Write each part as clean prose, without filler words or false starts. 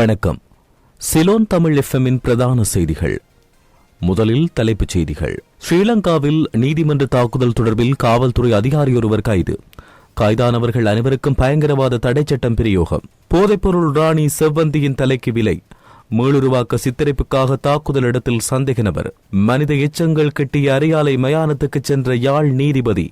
வணக்கம். சிலோன் தமிழ் எஃப்எம்மின் பிரதான செய்திகள். முதலில் தலைப்புச் செய்திகள். ஸ்ரீலங்காவில் நீதிமன்ற தாக்குதல் தொடர்பில் காவல்துறை அதிகாரியொருவர் கைது. கைதானவர்கள் அனைவருக்கும் பயங்கரவாத தடை சட்டம் பிரயோகம். போதைப்பொருள் ராணி செவ்வந்தியின் தலைக்கு விலை. மீளுருவாக்க சித்தரிப்புக்காக தாக்குதல் இடத்தில் சந்தேக நபர். மனித எச்சங்கள் கிட்டிய அரியாலை மயானத்துக்கு சென்ற யாழ் நீதிபதி.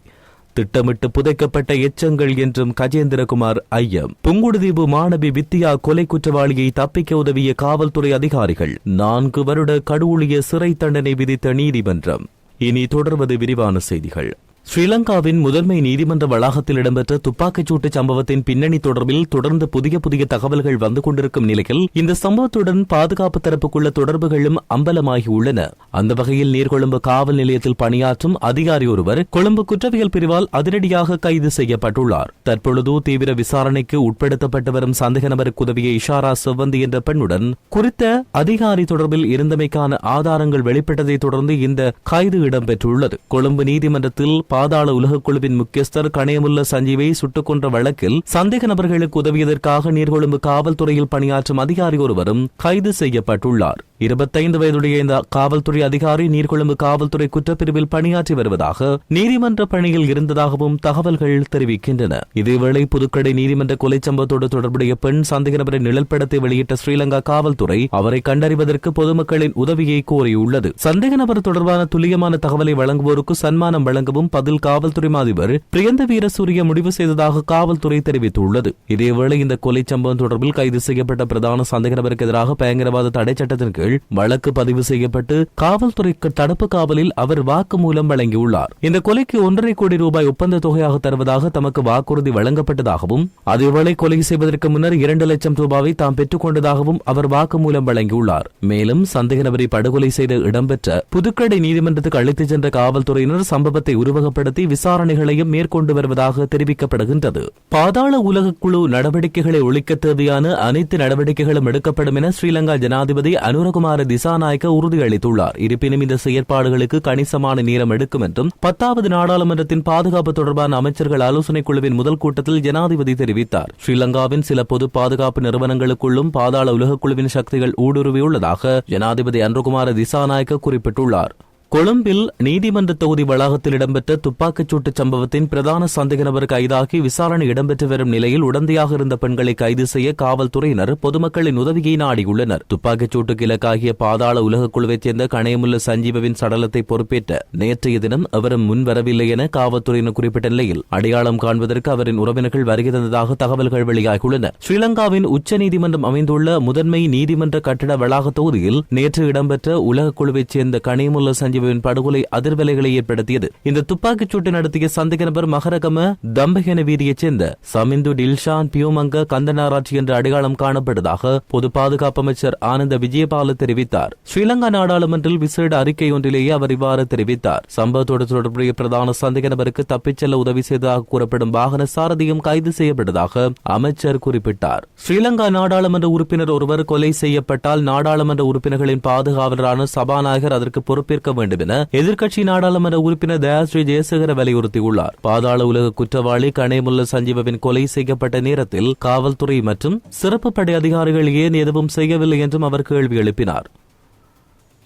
திட்டமிட்டு புதைக்கப்பட்ட எச்சங்கள் என்றும் கஜேந்திரகுமார் ஐயம். புங்குடுதீவு மாணவி வித்தியா கொலை குற்றவாளியை தப்பிக்க உதவிய காவல்துறை அதிகாரிகள். 4 வருட கடூழிய சிறை தண்டனை விதித்த நீதிமன்றம். இனி தொடர்வது விரிவான செய்திகள். ஸ்ரீலங்காவின் முதன்மை நீதிமன்ற வளாகத்தில் இடம்பெற்ற துப்பாக்கிச்சூட்டு சம்பவத்தின் பின்னணி தொடர்பில் தொடர்ந்து புதிய தகவல்கள் வந்து கொண்டிருக்கும் நிலையில் இந்த சம்பவத்துடன் பாதுகாப்பு தரப்புக்குள்ள தொடர்புகளும் அம்பலமாகியுள்ளன. அந்த வகையில் நீர்கொழும்பு காவல் நிலையத்தில் பணியாற்றும் அதிகாரி ஒருவர் கொழும்பு குற்றவியல் பிரிவால் அதிரடியாக கைது செய்யப்பட்டுள்ளார். தற்பொழுது தீவிர விசாரணைக்கு உட்படுத்தப்பட்டு வரும் சந்தேக நபருக்கு உதவிய இஷாரா செவ்வந்தி என்ற பெண்ணுடன் குறித்த அதிகாரி தொடர்பில் இருந்தமைக்கான ஆதாரங்கள் வெளிப்பட்டதை தொடர்ந்து இந்த கைது இடம்பெற்றுள்ளது. கொழும்பு நீதிமன்றத்தில் பாதாள உலகக் குழுவின் முக்கியஸ்தர் கணேமுல்ல சஞ்சீவை சுட்டுக் கொன்ற வழக்கில் சந்தேக நபர்களுக்கு உதவியதற்காக நீர்கொழும்பு காவல்துறையில் பணியாற்றும் அதிகாரி ஒருவரும் கைது செய்யப்பட்டுள்ளார். 25 வயதுடைய இந்த காவல்துறை அதிகாரி நீர்கொழும்பு காவல்துறை குற்றப்பிரிவில் பணியாற்றி வருவதாக நீதிமன்ற பணியில் இருந்ததாகவும் தகவல்கள் தெரிவிக்கின்றன. இதேவேளை புதுக்கடை நீதிமன்ற கொலை சம்பவத்தோடு தொடர்புடைய பெண் சந்தேக நபரை நிழல்படத்தை வெளியிட்ட ஸ்ரீலங்கா காவல்துறை அவரை கண்டறிவதற்கு பொதுமக்களின் உதவியை கோரியுள்ளது. சந்தேக நபர் தொடர்பான துல்லியமான தகவலை வழங்குவோருக்கு சன்மானம் வழங்கவும் பதில் காவல்துறை அதிபர் பிரியந்த வீரசூரிய முடிவு செய்ததாக காவல்துறை தெரிவித்துள்ளது. இதேவேளை இந்த கொலை சம்பவம் தொடர்பில் கைது செய்யப்பட்ட பிரதான சந்தேக நபருக்கு எதிராக பயங்கரவாத தடை சட்டத்தின் கீழ் வழக்கு பதிவு செய்யப்பட்டு காவல்துறை தடுப்பு காவலில் அவர் வாக்குமூலம் வழங்கியுள்ளார். இந்த கொலைக்கு 1.5 கோடி ரூபாய் ஒப்பந்த தொகையாக தருவதாக தமக்கு வாக்குறுதி வழங்கப்பட்டதாகவும் அதேவேளை கொலை செய்வதற்கு முன்னர் 2 லட்சம் ரூபாவை தாம் பெற்றுக் கொண்டதாகவும் அவர் வாக்குமூலம் வழங்கியுள்ளார். மேலும் சந்தேக நபரை படுகொலை செய்த இடம்பெற்ற புதுக்கடை நீதிமன்றத்துக்கு அழைத்துச் சென்ற காவல்துறையினர் சம்பவத்தை உருவகப்படுத்தி விசாரணைகளையும் மேற்கொண்டு வருவதாக தெரிவிக்கப்படுகின்றது. பாதாள உலக குழு நடவடிக்கைகளை ஒழிக்க தேவையான அனைத்து நடவடிக்கைகளும் எடுக்கப்படும் என ஸ்ரீலங்கா ஜனாதிபதி அனுரகுமார திசாநாயக்க உறுதியளித்துள்ளார். இருப்பினும் இந்த செயற்பாடுகளுக்கு கணிசமான நேரம் எடுக்கும் என்றும் 10வது நாடாளுமன்றத்தின் பாதுகாப்பு தொடர்பான அமைச்சர்கள் ஆலோசனை குழுவின் முதல் கூட்டத்தில் ஜனாதிபதி தெரிவித்தார். ஸ்ரீலங்காவின் சில பொது பாதுகாப்பு நிறுவனங்களுக்குள்ளும் பாதாள உலக குழுவின் சக்திகள் ஊடுருவியுள்ளதாக ஜனாதிபதி அனுரகுமார திசாநாயக்க குறிப்பிட்டுள்ளார். கொழும்பில் நீதிமன்ற தொகுதி வளாகத்தில் இடம்பெற்ற துப்பாக்கிச்சூட்டு சம்பவத்தின் பிரதான சந்தேக நபர் கைதாகி விசாரணை இடம்பெற்று வரும் நிலையில் உடந்தையாக இருந்த பெண்களை கைது செய்ய காவல்துறையினர் பொதுமக்களின் உதவியை நாடியுள்ளனர். துப்பாக்கிச்சூட்டுக்கு இலக்காகிய பாதாள உலகக் குழுவைச் சேர்ந்த கணேமுல்ல சஞ்சீவவின் சடலத்தை பொறுப்பேற்ற நேற்றைய தினம் அவரும் முன்வரவில்லை என காவல்துறையினர் குறிப்பிட்ட நிலையில் அடையாளம் காண்பதற்கு அவரின் உறவினர்கள் வருகை தந்ததாக தகவல்கள் வெளியாகியுள்ளன. ஸ்ரீலங்காவின் உச்சநீதிமன்றம் அமைந்துள்ள முதன்மை நீதிமன்ற கட்டிட வளாக தொகுதியில் நேற்று இடம்பெற்ற உலகக் குழுவைச் சேர்ந்த கணேமுல்ல சஞ்சீவ படுகொலை அதிர்வலைகளை ஏற்படுத்தியது. இந்த துப்பாக்கிச் சூட்டை நடத்திய சந்தேக நபர் மகரகம தம்பகென வீதியைச் சேர்ந்த சமிந்து டில்ஷான் பியோமங்க கந்தனாராட்சி என்ற அடையாளம் காணப்பட்டதாக பொது பாதுகாப்பு அமைச்சர் ஆனந்த விஜயபால தெரிவித்தார். ஸ்ரீலங்கா நாடாளுமன்றில் விசேட அறிக்கை ஒன்றிலேயே அவர் இவ்வாறு தெரிவித்தார். சம்பவத்தோடு தொடர்புடைய பிரதான சந்தேக நபருக்கு தப்பிச் செல்ல உதவி செய்ததாக கூறப்படும் வாகன சாரதியும் கைது செய்யப்பட்டதாக அமைச்சர் குறிப்பிட்டார். ஸ்ரீலங்கா நாடாளுமன்ற உறுப்பினர் ஒருவர் கொலை செய்யப்பட்டால் நாடாளுமன்ற உறுப்பினர்களின் பாதுகாவலரான சபாநாயகர் அதற்கு பொறுப்பேற்க வேண்டும் என எதிர்க்கட்சி நாடாளுமன்ற உறுப்பினர் தயாஸ்ரீ ஜெயசேகர வலியுறுத்தியுள்ளார். பாதாள உலக குற்றவாளி கணேமுல்ல சஞ்சீவவின் கொலை செய்யப்பட்ட நேரத்தில் காவல்துறை மற்றும் சிறப்பு படை அதிகாரிகள் ஏன் எதுவும் செய்யவில்லை என்றும் அவர் கேள்வி எழுப்பினார்.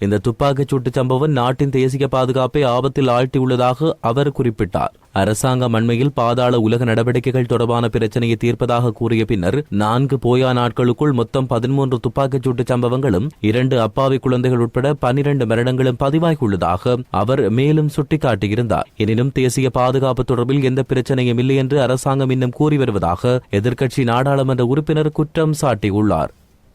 இந்த துப்பாக்கிச் சூட்டு சம்பவம் நாட்டின் தேசிய பாதுகாப்பை ஆபத்தில் ஆழ்த்தியுள்ளதாக அவர் குறிப்பிட்டார். அரசாங்கம் அண்மையில் பாதாள உலக நடவடிக்கைகள் தொடர்பான பிரச்சனையை தீர்ப்பதாக கூறிய பின்னர் 4 போயா நாட்களுக்குள் மொத்தம் 13 துப்பாக்கிச் சூட்டு சம்பவங்களும் 2 அப்பாவி குழந்தைகள் உட்பட 12 மரணங்களும் பதிவாகியுள்ளதாக அவர் மேலும் சுட்டிக்காட்டியிருந்தார். எனினும் தேசிய பாதுகாப்பு தொடர்பில் எந்த பிரச்சனையும் இல்லை என்று அரசாங்கம் இன்னும் கூறி வருவதாக எதிர்க்கட்சி நாடாளுமன்ற உறுப்பினர் குற்றம் சாட்டியுள்ளார்.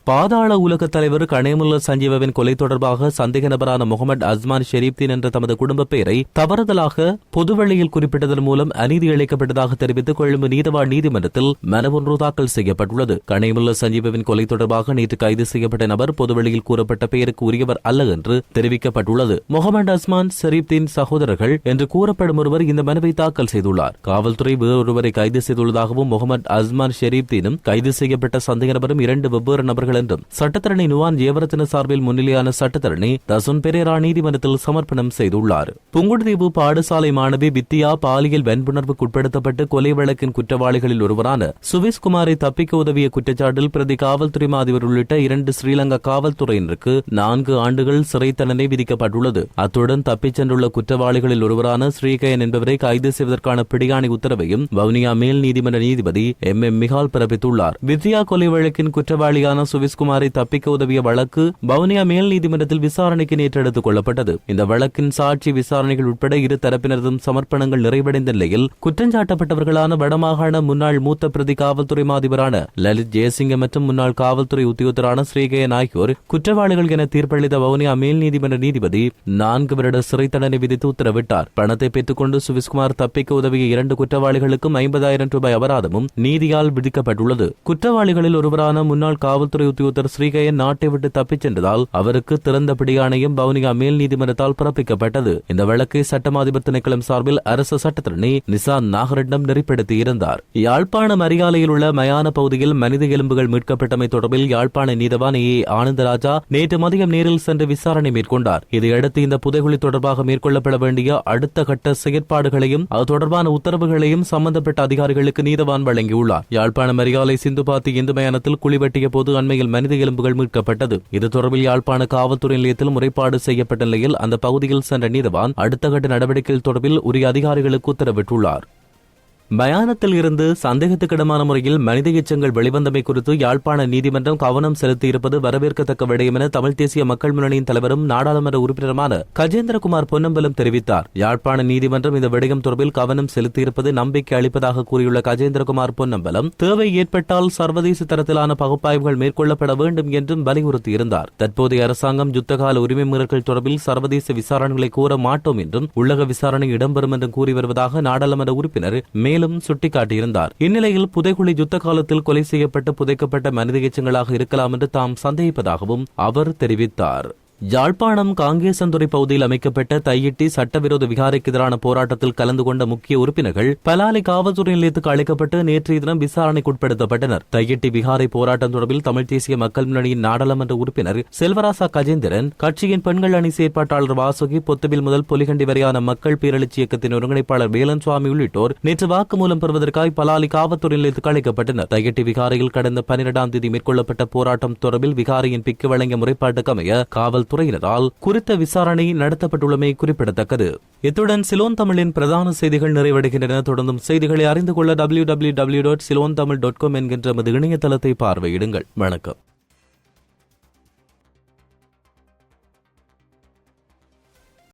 பாதாள உலக தலைவர் கணேமுல்ல சஞ்சீவவின் கொலை தொடர்பாக சந்தேக நபரான முகமது அஸ்மான் ஷெரீப்தீன் என்ற தமது குடும்ப பெயரை தவறுதலாக பொதுவெளியில் குறிப்பிட்டதன் மூலம் அநீதி இழைக்கப்பட்டதாக தெரிவித்து கொழும்பு நீதவான் நீதிமன்றத்தில் மனு ஒன்று தாக்கல் செய்யப்பட்டுள்ளது. கணேமுல்ல சஞ்சீவவின் கொலை தொடர்பாக நேற்று கைது செய்யப்பட்ட நபர் பொதுவெளியில் கூறப்பட்ட பெயருக்கு உரியவர் அல்ல என்று தெரிவிக்கப்பட்டுள்ளது. முகமது அஸ்மான் ஷெரீப்தீன் சகோதரர்கள் என்று கூறப்படும் ஒருவர் இந்த மனுவை தாக்கல் செய்துள்ளார். காவல்துறை வேறொருவரை கைது செய்துள்ளதாகவும் முகமது அஸ்மான் ஷெரீப்தீனும் கைது செய்யப்பட்ட சந்தேக நபரும் 2 வெவ்வேறு நபர்கள் செய்வார்கள் என்றும் சட்டத்தரணி நுவான் ஜெயவர்தன சார்பில் முன்னிலையான சட்டத்தரணி தசுன் பெரேரா நீதிமன்றத்தில் சமர்ப்பணம் செய்துள்ளார். புங்குடுதீவு பாடசாலை மாணவி வித்தியா பாலியல் வன்புணர்வுக்குட்படுத்தப்பட்டு கொலை வழக்கின் குற்றவாளிகளில் ஒருவரான சுவிஸ்குமாரை தப்பிக்க உதவிய குற்றச்சாட்டில் பிரதி காவல்துறை அதிபர் உள்ளிட்ட 2 ஸ்ரீலங்கா காவல்துறையினருக்கு 4 ஆண்டுகள் சிறை தண்டனை விதிக்கப்பட்டுள்ளது. அத்துடன் தப்பிச் சென்றுள்ள குற்றவாளிகளில் ஒருவரான ஸ்ரீகயன் என்பவரை கைது செய்வதற்கான பிடியாணை உத்தரவையும் வவுனியா மேல் நீதிமன்ற நீதிபதி MM மிகால் பிறப்பித்துள்ளார். வித்யா கொலை வழக்கின் குற்றவாளியான சுவிஸ்குமாரை தப்பிக்க உதவிய வழக்கு வவுனியா மேல் நீதிமன்றத்தில் விசாரணைக்கு நேற்று எடுத்துக் கொள்ளப்பட்டது. இந்த வழக்கின் சாட்சி விசாரணைகள் உட்பட இரு தரப்பினரதும் சமர்ப்பணங்கள் நிறைவடைந்த நிலையில் குற்றஞ்சாட்டப்பட்டவர்களான வடமாகாண முன்னாள் மூத்த பிரதி காவல்துறை அதிபரான லலித் ஜெயசிங்க மற்றும் முன்னாள் காவல்துறை உத்தியோகத்தரான ஸ்ரீகயன் ஆகியோர் குற்றவாளிகள் என தீர்ப்பளித்த வவுனியா மேல் நீதிமன்ற நீதிபதி 4 வருட சிறை தண்டனை விதித்து உத்தரவிட்டார். பணத்தை பெற்றுக்கொண்டு சுவிஸ்குமார் தப்பிக்க உதவிய 2 குற்றவாளிகளுக்கும் 50,000 ரூபாய் அபராதமும் நீதியால் விதிக்கப்பட்டுள்ளது. குற்றவாளிகளில் ஒருவரான முன்னாள் காவல்துறை உத்தியோகத்தர் ஸ்ரீகயன் நாட்டை விட்டு தப்பிச் சென்றதால் அவருக்கு திறந்த பிடியாணையும் வவுனியா மேல் நீதிமன்றத்தால் பிறப்பிக்கப்பட்டது. இந்த வழக்கை சட்டமாதிபர் திணைக்களம் சார்பில் அரசு சட்டத்தரணி நிசா நாகரட்னம் நெறிப்படுத்தியிருந்தார். யாழ்ப்பாணம் அரியாலையில் உள்ள மயான பகுதியில் மனித எலும்புகள் மீட்கப்பட்டமை தொடர்பில் யாழ்ப்பாண நீதவான் A. ஆனந்தராஜா நேற்று மதியம் நேரில் சென்று விசாரணை மேற்கொண்டார். இதையடுத்து இந்த புதைகுழி தொடர்பாக மேற்கொள்ளப்பட வேண்டிய அடுத்த கட்ட செயற்பாடுகளையும் அது தொடர்பான உத்தரவுகளையும் சம்பந்தப்பட்ட அதிகாரிகளுக்கு நீதவான் வழங்கியுள்ளார். யாழ்ப்பாணம் அரியாலை சிந்துபாத்தி இந்து மயானத்தில் குழி வெட்டிய போது அண்மையில் மனித எலும்புகள் மீட்கப்பட்டது. இது தொடர்பில் யாழ்ப்பாண காவல்துறை நிலையத்தில் முறைப்பாடு செய்யப்பட்ட நிலையில் அந்த பகுதியில் சென்ற நீதவான் அடுத்த கட்ட நடவடிக்கைகள் தொடர்பில் உரிய அதிகாரிகளுக்கு உத்தரவிட்டுள்ளார். மயானத்தில் இருந்து சந்தேகத்துக்கிடமான முறையில் மனித எச்சங்கள் வெளிவந்தமை குறித்து யாழ்ப்பாண நீதிமன்றம் கவனம் செலுத்தியிருப்பது வரவேற்கத்தக்க விடயம் என தமிழ் தேசிய மக்கள் முன்னணியின் தலைவரும் நாடாளுமன்ற உறுப்பினருமான கஜேந்திரகுமார் பொன்னம்பலம் தெரிவித்தார். யாழ்ப்பாண நீதிமன்றம் இந்த விடயம் தொடர்பில் கவனம் செலுத்தியிருப்பது நம்பிக்கை அளிப்பதாக கூறியுள்ள கஜேந்திரகுமார் பொன்னம்பலம் தேவை ஏற்பட்டால் சர்வதேச தரத்திலான பகுப்பாய்வுகள் மேற்கொள்ளப்பட வேண்டும் என்றும் வலியுறுத்தியிருந்தார். தற்போதைய அரசாங்கம் யுத்தகால உரிமை மீறல்கள் தொடர்பில் சர்வதேச விசாரணைகளை கோர மாட்டோம் என்றும் உள்ளக விசாரணை இடம்பெறும் என்றும் கூறி வருவதாக நாடாளுமன்ற உறுப்பினர் மேலும் சுட்டிக்காட்டியிருந்தார். இந்நிலையில் புதைகுழி யுத்த காலத்தில் கொலை செய்யப்பட்டு புதைக்கப்பட்ட மனித எச்சங்களாக இருக்கலாம் என்று தாம் சந்தேகிப்பதாகவும் அவர் தெரிவித்தார். யாழ்ப்பாணம் காங்கேசன்துறை பகுதியில் அமைக்கப்பட்ட தையிட்டி சட்டவிரோத விகாரைக்கு எதிரான போராட்டத்தில் கலந்து கொண்ட முக்கிய உறுப்பினர்கள் பலாலி காவல்துறை நிலையத்துக்கு அழைக்கப்பட்டு நேற்றைய தினம் விசாரணைக்குட்படுத்தப்பட்டனர். தையிட்டி விகாரை போராட்டம் தொடர்பில் தமிழ் தேசிய மக்கள் முன்னணியின் நாடாளுமன்ற உறுப்பினர் செல்வராசா கஜேந்திரன், கட்சியின் பெண்கள் அணி செயற்பாட்டாளர் வாசுகி, பொத்துவில் முதல் பொலிகண்டி வரையான மக்கள் பேரெழுச்சி இயக்கத்தின் ஒருங்கிணைப்பாளர் வேலன் சுவாமி உள்ளிட்டோர் நேற்று வாக்குமூலம் பெறுவதற்காக பலாலி காவல்துறை நிலையத்துக்கு அழைக்கப்பட்டனர். தையிட்டி விகாரையில் கடந்த 12ஆம் தேதி மேற்கொள்ளப்பட்ட போராட்டம் தொடர்பில் விகாரையின் பிக்கு வழங்கிய முறைப்பாட்டுக்கு அமைய காவல் துறையினரால் குறித்த விசாரணை நடத்தப்பட்டுள்ளமை குறிப்பிடத்தக்கது. இத்துடன் சிலோன் தமிழின் பிரதான செய்திகள் நிறைவடைகின்றன. தொடர்ந்தும் செய்திகளை அறிந்து கொள்ள www.silonthamil.com என்கின்ற இணையதளத்தை பார்வையிடுங்கள். வணக்கம்.